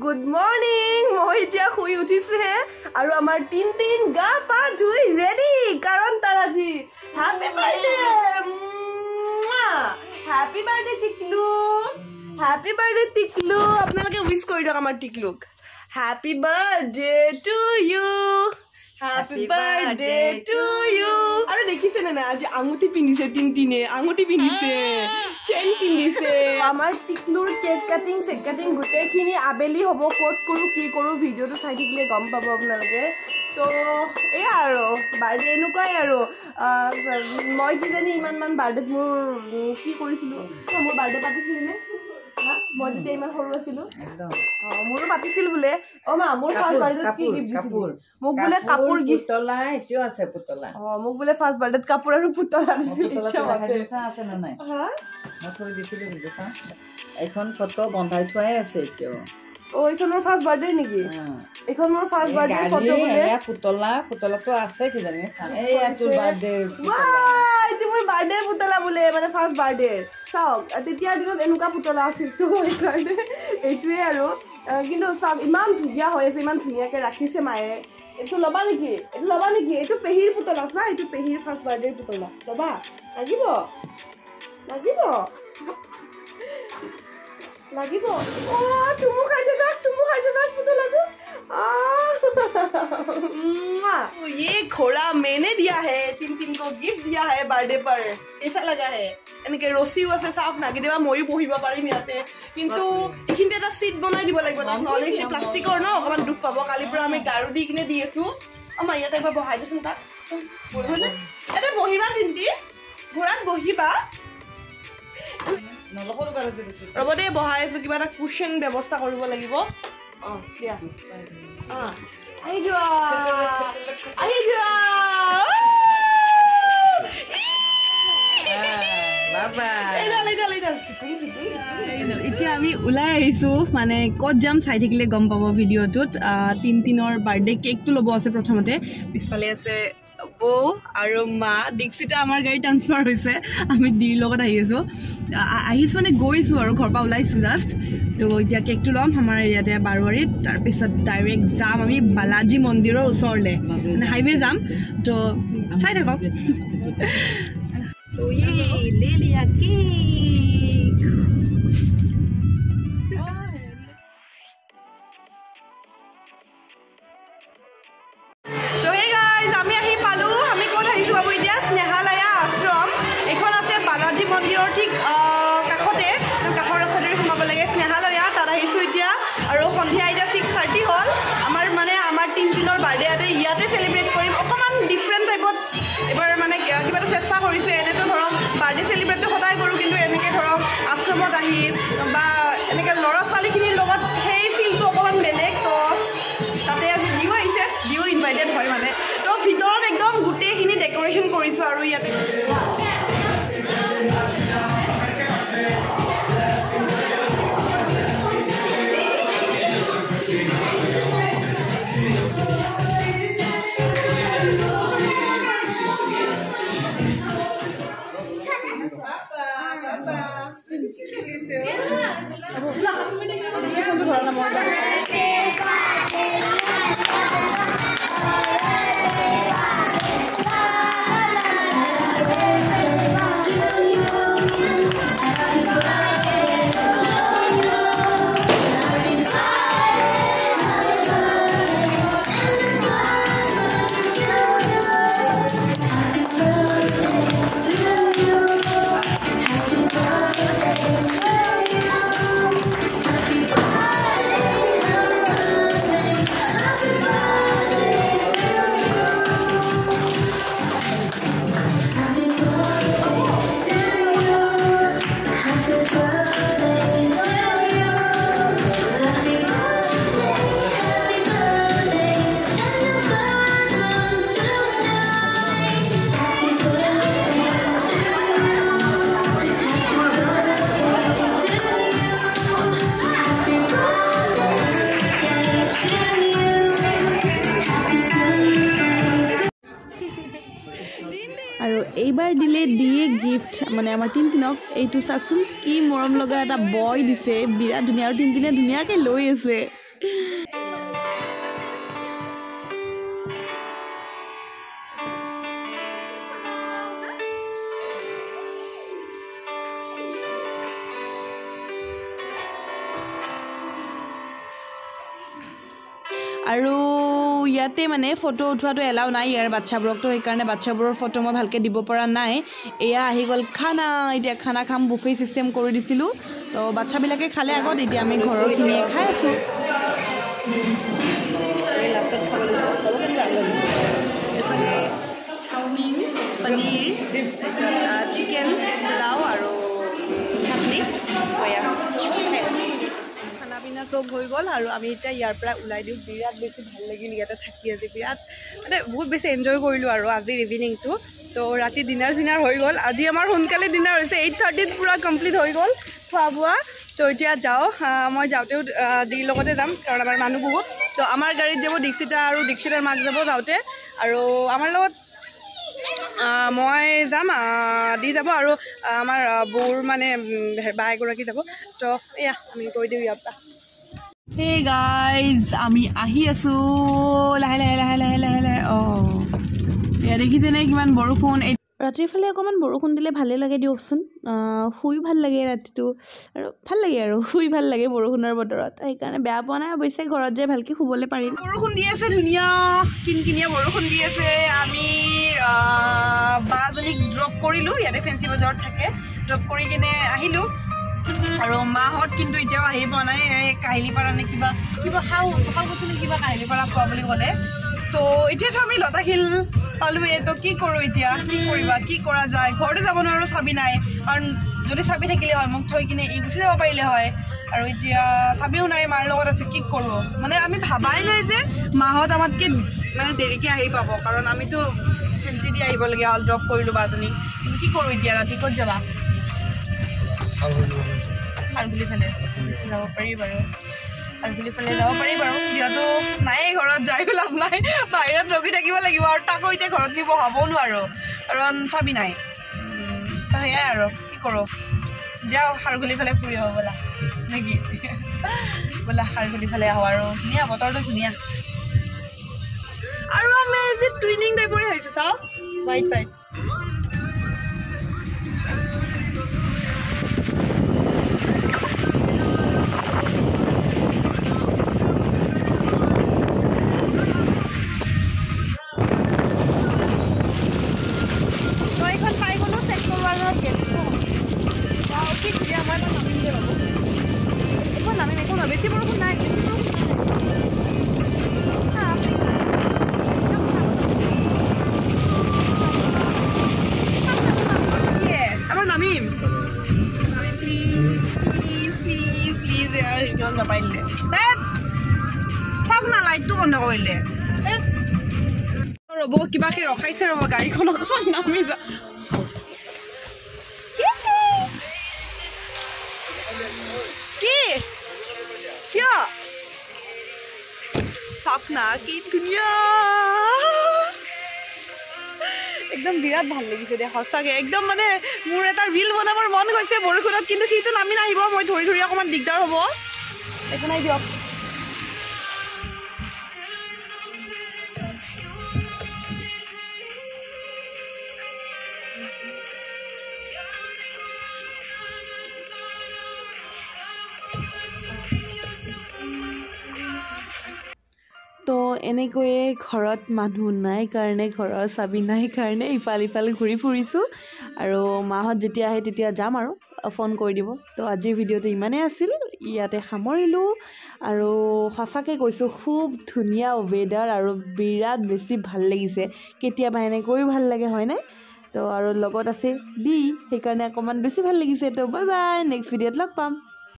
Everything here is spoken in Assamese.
গুড মৰ্নিং মই এতিয়া শুই উঠিছোহে আৰু আমাৰ তিন গা পা ধুই ৰেডি কাৰণ তাৰ আজি হ্যাপি বাৰ্থডে টিকলু আপোনালোকে উইশ কৰি দিয়ক আমাৰ টিকলুক happy birthday to you Happy birthday to you. আৰু দেখিছে না আজি আঙুঠি পিন্ধিছে তিনটিনে আঙুঠি পিন্ধিছে চেইন পিন্ধিছে আমাৰ টিকলুৰ কেক কাটিং গোটেইখিনি আবেলি হ'ব ক'ত কৰো কি কৰো ভিডিঅ'টো চাই থাকিলে গম পাব আপোনালোকে তো এই আৰু বাৰ্থডে এনেকুৱাই আৰু মই কি জানি ইমান বাৰ্থডেত মোৰ কি কৰিছিলো মোৰ বাৰ্থডে পাতিছিলি নে মই যেতিয়া ইমান সৰু আছিলো মোৰো পাতিছিল বোলে মা মোৰ ফাৰ্ষ্ট বাৰ্থডেত কি গিফ্ট দিছিল মোক বোলে কাপোৰ পুতলা এতিয়াও আছে পুতলা মোক বোলে ফাৰ্ষ্ট বাৰ্থডেত কাপোৰ আৰু পুতলা দিছিল আছে না নাই মই থৈ দিছিলো কিন্তু এখন ফটো বন্ধাই থোৱাই আছে এতিয়াও এইখন মোৰ ফাৰ্ষ্ট বাৰ্থডে নেকি এইখন মোৰ ফাৰ্ষ্ট বাৰ্থডে ফটো বোলে পুতলাটো আছে কি জানি এই তোৰ বাৰ্থডে এইটো মোৰ বাৰ্থডে পুতলা বোলে মানে ফাৰ্ষ্ট বাৰ্থডে চাওক তেতিয়াৰ দিনত এনেকুৱা পুতলা আছিল তো সেইকাৰণে এইটোৱে আৰু কিন্তু চাওক ইমান ধুনীয়া হৈ আছে ইমান ধুনীয়াকৈ ৰাখিছে মায়ে এইটো ল'বা নেকি এইটো পেহীৰ পুতলা চা এইটো পেহীৰ ফাৰ্ষ্ট বাৰ্থডে পুতলা ল'বা লাগিব চুমু খাইছে যাক পুতলাটো ये घोड़ा मैंने दिया है तीन को गिफ्ट दिया है बर्थडे पर कैसा लगा है এনেকে ৰছিও আছে চাওক না কেতিয়াবা ময়ো বহিব পাৰিম ইয়াতে কিন্তু এইখিনিতে এটা চিট বনাই দিব লাগিব নহ'লে এইখিনি প্লাষ্টিকৰ ন অকণমান দুখ পাব কালিৰ পৰা আমি গাৰু দি কিনে দি আছো আমাৰ ইয়াতে একবাৰ বহাই দিছোন তাক এটা বহিবা তিনটি ঘোঁৰাত বহিবা ৰ'ব দে বহাই আছো কিবা এটা কুশ্যন ব্যৱস্থা কৰিব লাগিব দিয়া আহি যোৱা এতিয়া আমি ওলাই আহিছো মানে ক'ত যাম চাই থাকিলে গম পাব ভিডিঅ'টোত তিনৰ বাৰ্থডে কেকটো ল'ব আছে প্ৰথমতে পিছফালে আছে বৌ আৰু মা দীক্ষিতা আমাৰ গাড়ী ট্ৰান্সফাৰ হৈছে আমি দিৰ লগত আহিছোঁ মানে গৈছোঁ আৰু ঘৰৰ পৰা ওলাইছোঁ জাষ্ট তো এতিয়া কেকটো ল'ম আমাৰ ইয়াতে বাৰোৱাৰীত তাৰপিছত ডাইৰেক্ট যাম আমি বালাজী মন্দিৰৰ ওচৰলৈ মানে হাইৱে যাম তো চাই থাকক ले लिया केक So hey guys, আমি আহি পালো আমি ক'ত আহিছো বাবু এতিয়া স্নেহালয়া আশ্ৰম এখন আছে বালাজী মন্দিৰৰ ঠিক কাষতে কাষৰ ৰাস্তাৰে সোমাব লাগে স্নেহালয়া তাত আহিছো এতিয়া আৰু সন্ধিয়া এতিয়া 6:30 হ'ল আমাৰ তিনৰ বাৰ্থডে ইয়াতে চেলিব্ৰেট কৰিম অকণমান ডিফাৰেণ্ট টাইপত এবাৰ মানে কিবা এটা চেষ্টা কৰিছোঁ এনেতো ধৰক বাৰ্থডে চেলিব্ৰেটটো সদায় কৰোঁ কিন্তু এনেকৈ ধৰক আশ্ৰমত আহি বা এনেকৈ ল'ৰা ছোৱালীখিনিৰ লগত সেই ফিলটো অকণমান বেলেগ তো তাতে আজি দিও আহিছে দিও ইনভাইটেড হয় মানে তো ভিতৰত একদম গোটেইখিনি ডেক'ৰেশ্যন কৰিছোঁ আৰু ইয়াতে আৰু এইবাৰ দিলে দিয়ে গিফ্ট মানে আমাৰ তিনটিনক এইটো চাকচোন কি মৰম লগা এটা বয় দিছে বিৰাট ধুনীয়া আৰু তিনটিনে ধুনীয়াকৈ লৈ আছে আৰু ইয়াতে মানে ফটো উঠোৱাটো এলাও নাই ইয়াৰ বাচ্চাবোৰক, তো সেইকাৰণে বাচ্চাবোৰৰ ফটো মই ভালকৈ দিব পৰা নাই। এয়া আহি গ'ল খানা, এতিয়া খানা খাম, বুফে চিষ্টেম কৰি দিছিলোঁ। তো বাচ্চাবিলাকে খালে আগত, এতিয়া আমি ঘৰৰখিনিয়ে খাই আছোঁ। চাওমিন, পনীৰ, চিকেন, পোলাও আৰু চাটনি, খানা পিনা চব হৈ গ'ল। আৰু আমি এতিয়া ইয়াৰ পৰা ওলাই দিওঁ। বিৰাট বেছি ভাল লাগিল ইয়াতে থাকি, আজি বিৰাট মানে বহুত বেছি এনজয় কৰিলোঁ আৰু আজিৰ ইভিনিংটো। তো ৰাতি ডিনাৰ চিনাৰ হৈ গ'ল। আজি আমাৰ সোনকালে ডিনাৰ হৈছে, 8:30 পূৰা কমপ্লিট হৈ গ'ল খোৱা বোৱা। তো এতিয়া যাওঁ, মই যাওঁতেও দিৰ লগতে যাম, কাৰণ আমাৰ মানুহ বহুত। তো আমাৰ গাড়ীত যাব দীক্ষিতা আৰু দীক্ষিতাৰ মাক যাব যাওঁতে, আৰু আমাৰ লগত মই যাম, দি যাব, আৰু আমাৰ বৌৰ মানে বা এগৰাকী যাব। তো এয়া আমি কৈ দিওঁ ইয়াৰ পৰা। হে গাইজ, আমি আহি আছোঁ লাহে লাহে লাহে লাহে লাহে লাহে। এয়া দেখিছেনে কিমান বৰষুণ। ৰাতিৰ ফালে অকণমান বৰষুণ দিলে ভালেই লাগে দিয়কচোন, শুই ভাল লাগে ৰাতিটো, আৰু ভাল লাগে আৰু শুই ভাল লাগে বৰষুণৰ বতৰত। সেইকাৰণে বেয়া পোৱা নাই অৱশ্যে, ঘৰত যাই ভালকৈ শুবলৈ পাৰিম। বৰষুণ দি আছে, ধুনীয়া কিনকিনীয়া বৰষুণ দি আছে। আমি বাজনীক ড্ৰপ কৰিলোঁ, ইয়াতে ফেঞ্চি বজাৰত থাকে, ড্ৰপ কৰি কিনে আহিলোঁ। আৰু মাহঁত কিন্তু এতিয়াও আহি পোৱা নাই, এই কাহিলীপাৰা নে কিবা খাওঁ কৈছিলোঁ, কিবা কাহিলীপাৰা খোৱা বুলি ক'লে। তো এতিয়াতো আমি লতাশিল পালোঁৱে। তো কি কৰোঁ এতিয়া, কি কৰিবা, কি কৰা যায়, ঘৰতে যাব নোৱাৰোঁ, চাবি নাই। কাৰণ যদি চাবি থাকিলে হয় মোক থৈ কিনে গুচি যাব পাৰিলে হয়, আৰু এতিয়া চাবিও নাই, মাৰ লগত আছে, কি কৰোঁ। মানে আমি ভাবাই নাই যে মাহঁত আমাতকৈ মানে দেৰিকৈ আহি পাব, কাৰণ আমিতো ফেঞ্চি দি আহিবলগীয়া হ'ল, ড্ৰপ কৰিলোঁ বাজনী। কিন্তু কি কৰোঁ এতিয়া, ৰাতি ক'ত যাবা? খাৰঘুলি ফালে যাব পাৰি বাৰু, খাৰঘুলি ফালে যাব পাৰি বাৰু। যিহেতু নায়েই ঘৰত, যাই লাভ নাই, বাহিৰত ৰখি থাকিব লাগিব, আৰু তাকো এতিয়া ঘৰত নি বহাবও নোৱাৰোঁ, কাৰণ চাবি নাই। তো সেয়াই আৰু কি কৰোঁ, যাওঁ খাৰঘুলি ফালে ফুৰি আহোঁ ব'লা, নেকি? ব'লা খাৰঘুলি ফালে আহোঁ, আৰু ধুনীয়া বতৰটো ধুনীয়া। আৰু আমি আজি টুইনিং টাইপৰে হৈছে, চাওঁ হোৱাইট হোৱাইট। বেছি বৰষুণ নাই, আমাৰ নামিম প্লিজ নাপাৰিলে চাওক না, লাইটটো বন্ধ কৰিলে। ৰ'ব, কিবাকে ৰখাইছে, ৰ'ব গাড়ীখন অকণমান নামি যা। কি কিয় চাওক না, কি ধুনীয়া, একদম বিৰাট ভাল লাগিছে দে সঁচাকৈ। একদম মানে মোৰ এটা ৰিল বনাবৰ মন গৈছে বৰষুণত, কিন্তু সিটো নামি নাহিব, মই ধৰি ধৰি অকণমান দিগদাৰ হ'ব, একো নাই দিয়ক। তো এনেকৈয়ে ঘৰত মানুহ নাই কাৰণে, ঘৰৰ চাবি নাই কাৰণে ইফাল ইফাল ঘূৰি ফুৰিছোঁ, আৰু মাহঁত যেতিয়া আহে তেতিয়া যাম আৰু ফোন কৰি দিব। তো আজিৰ ভিডিঅ'টো ইমানেই আছিল, ইয়াতে সামৰিলোঁ। আৰু সঁচাকৈ কৈছোঁ, খুব ধুনীয়া ৱেডাৰ, আৰু বিৰাট বেছি ভাল লাগিছে। কেতিয়াবা এনেকৈও ভাল লাগে হয়নে? তো আৰু লগত আছে দি, সেইকাৰণে অকণমান বেছি ভাল লাগিছে। তো বাই বাই, নেক্সট ভিডিঅ'ত লগ পাম।